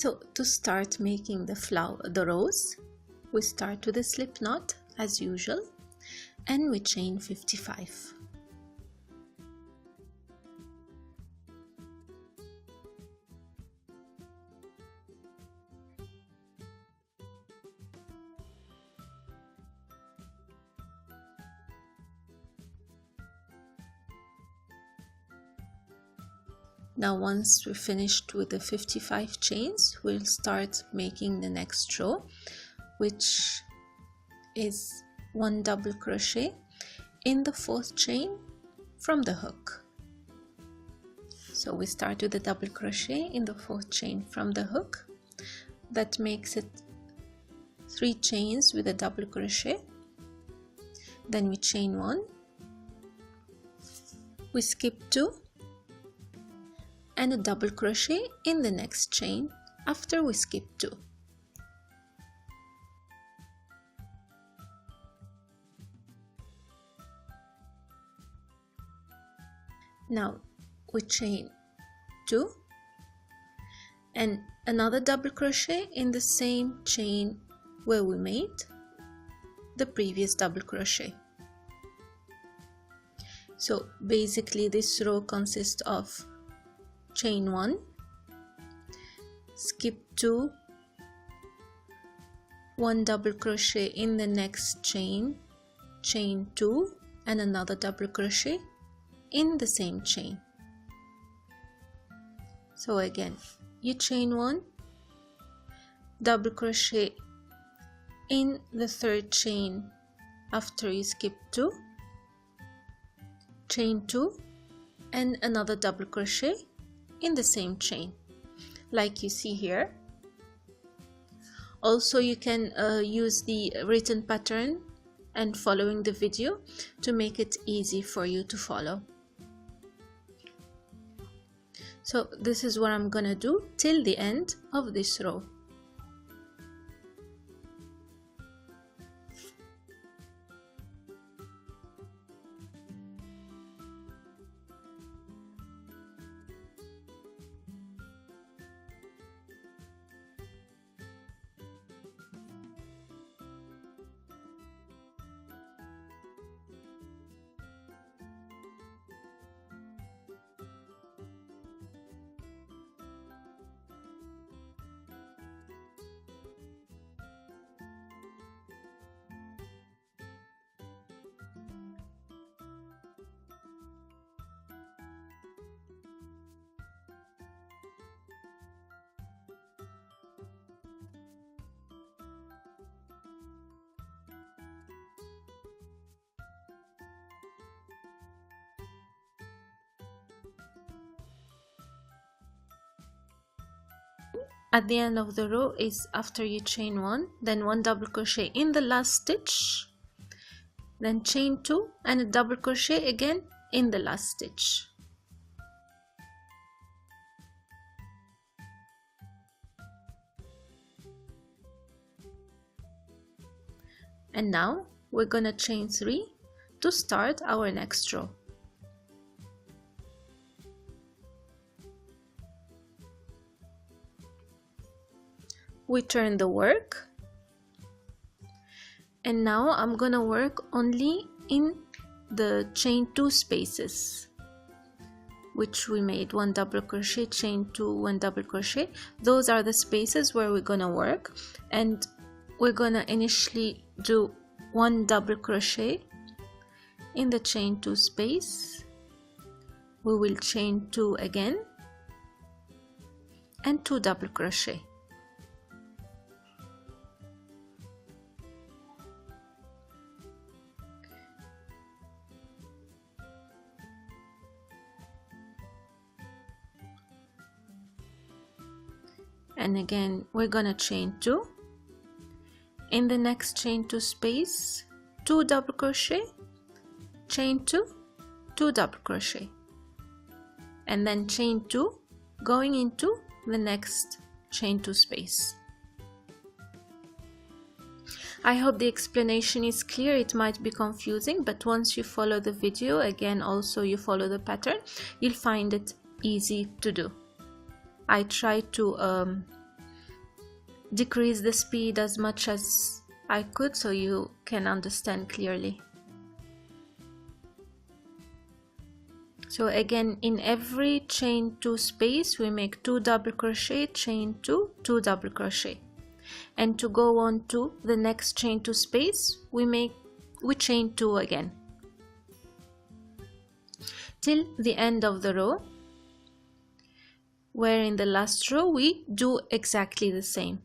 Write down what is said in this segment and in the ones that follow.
So to start making the rose, we start with a slip knot as usual and we chain 55. Now once we're finished with the 55 chains, we'll start making the next row, which is 1 double crochet in the 4th chain from the hook. So we start with a double crochet in the 4th chain from the hook. That makes it 3 chains with a double crochet. Then we chain 1, we skip 2, and a double crochet in the next chain after we skip 2. Now we chain 2 and another double crochet in the same chain where we made the previous double crochet. So basically this row consists of chain 1, skip 2, 1 double crochet in the next chain, chain 2 and another double crochet in the same chain. So again you chain 1, double crochet in the 3rd chain after you skip 2, chain 2 and another double crochet in the same chain like you see here. Also you can use the written pattern and following the video to make it easy for you to follow. So this is what I'm gonna do till the end of this row. At the end of the row is after you chain 1, then 1 double crochet in the last stitch, then chain 2 and a double crochet again in the last stitch. And now we're gonna chain 3 to start our next row. We turn the work, and now I'm gonna work only in the chain 2 spaces which we made 1 double crochet, chain 2, 1 double crochet. Those are the spaces where we're gonna work, and we're gonna initially do 1 double crochet in the chain 2 space. We will chain 2 again and 2 double crochet. And again we're gonna chain 2 in the next chain 2 space, 2 double crochet, chain 2, 2 double crochet, and then chain 2 going into the next chain 2 space. I hope the explanation is clear. It might be confusing, but once you follow the video, again also you follow the pattern, you'll find it easy to do. I try to decrease the speed as much as I could so you can understand clearly. So again, in every chain 2 space we make 2 double crochet, chain 2, 2 double crochet, and to go on to the next chain 2 space we chain 2 again till the end of the row, where in the last row we do exactly the same: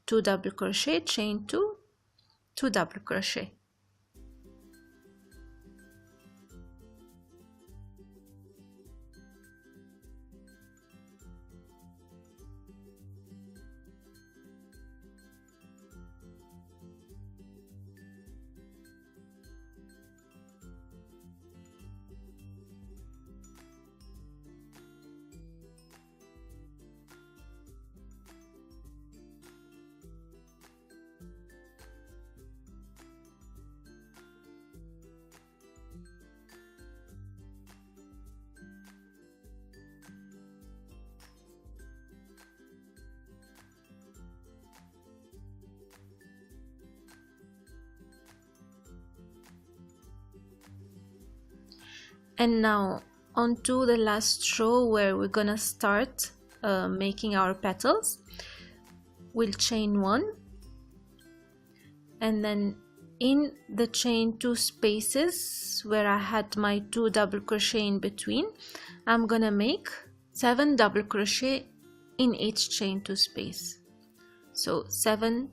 2 double crochet, chain 2, 2 double crochet. And now on to the last row where we're gonna start making our petals. We'll chain 1, and then in the chain 2 spaces where I had my 2 double crochet in between, I'm gonna make 7 double crochet in each chain 2 space. So 7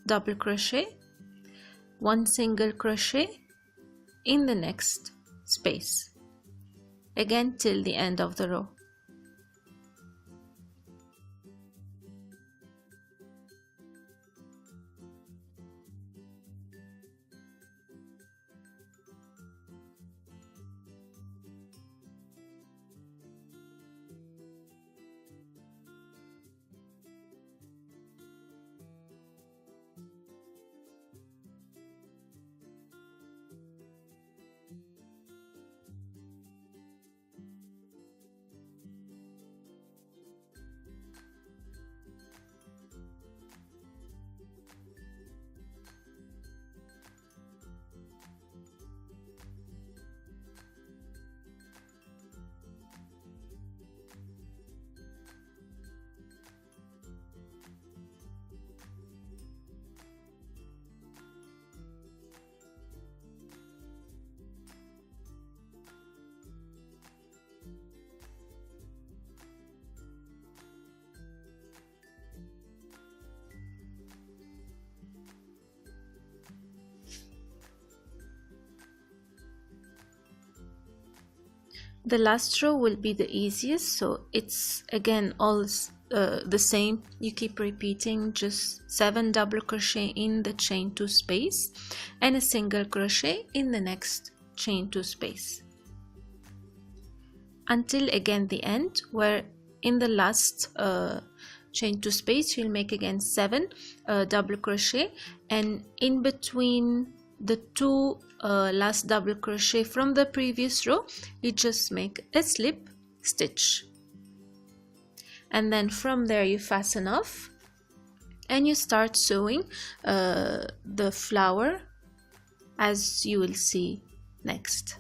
double crochet, 1 single crochet in the next space, again till the end of the row. The last row will be the easiest, so it's again all the same. You keep repeating just 7 double crochet in the chain 2 space and a single crochet in the next chain 2 space until again the end, where in the last chain 2 space you'll make again 7 double crochet, and in between the 2 last double crochet from the previous row you just make a slip stitch, and then from there you fasten off and you start sewing the flower as you will see next.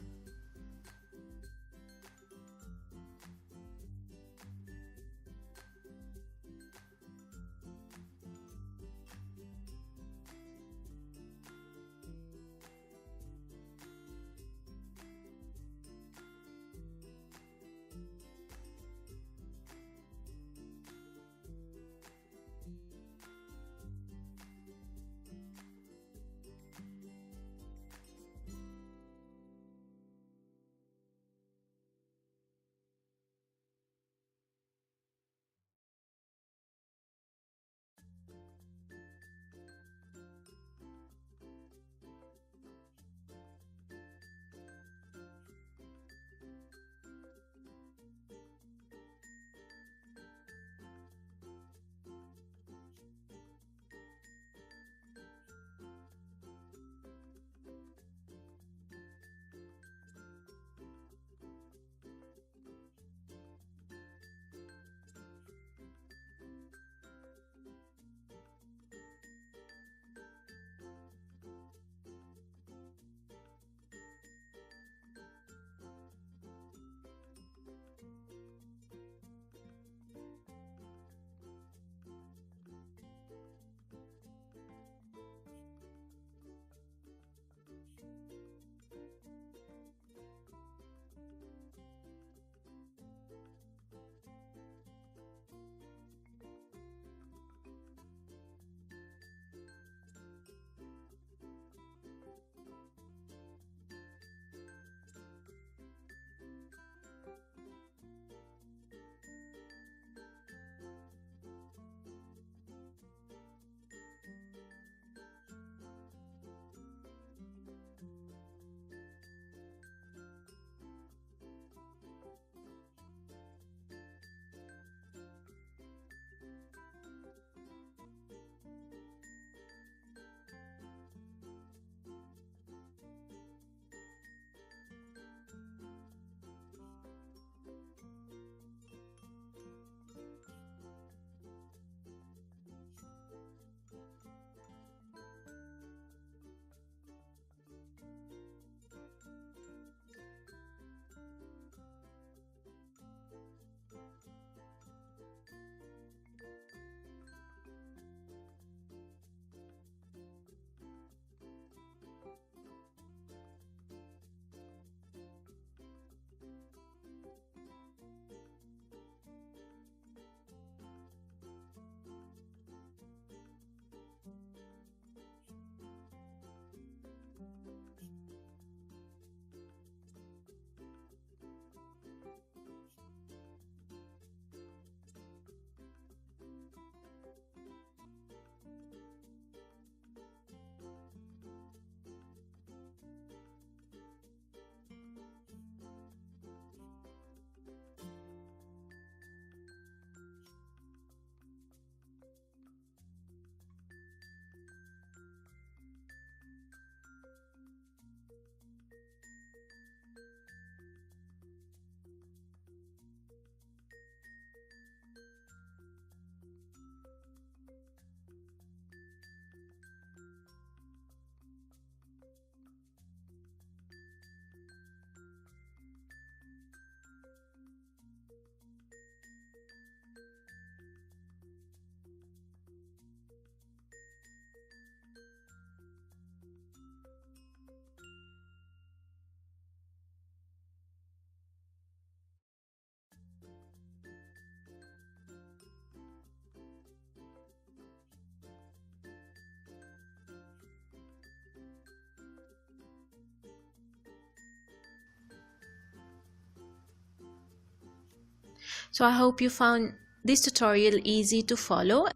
So I hope you found this tutorial easy to follow.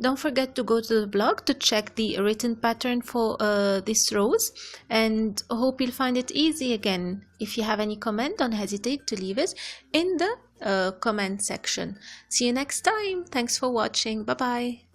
Don't forget to go to the blog to check the written pattern for these rows, and hope you'll find it easy again. If you have any comment, don't hesitate to leave it in the comment section. See you next time. Thanks for watching. Bye bye.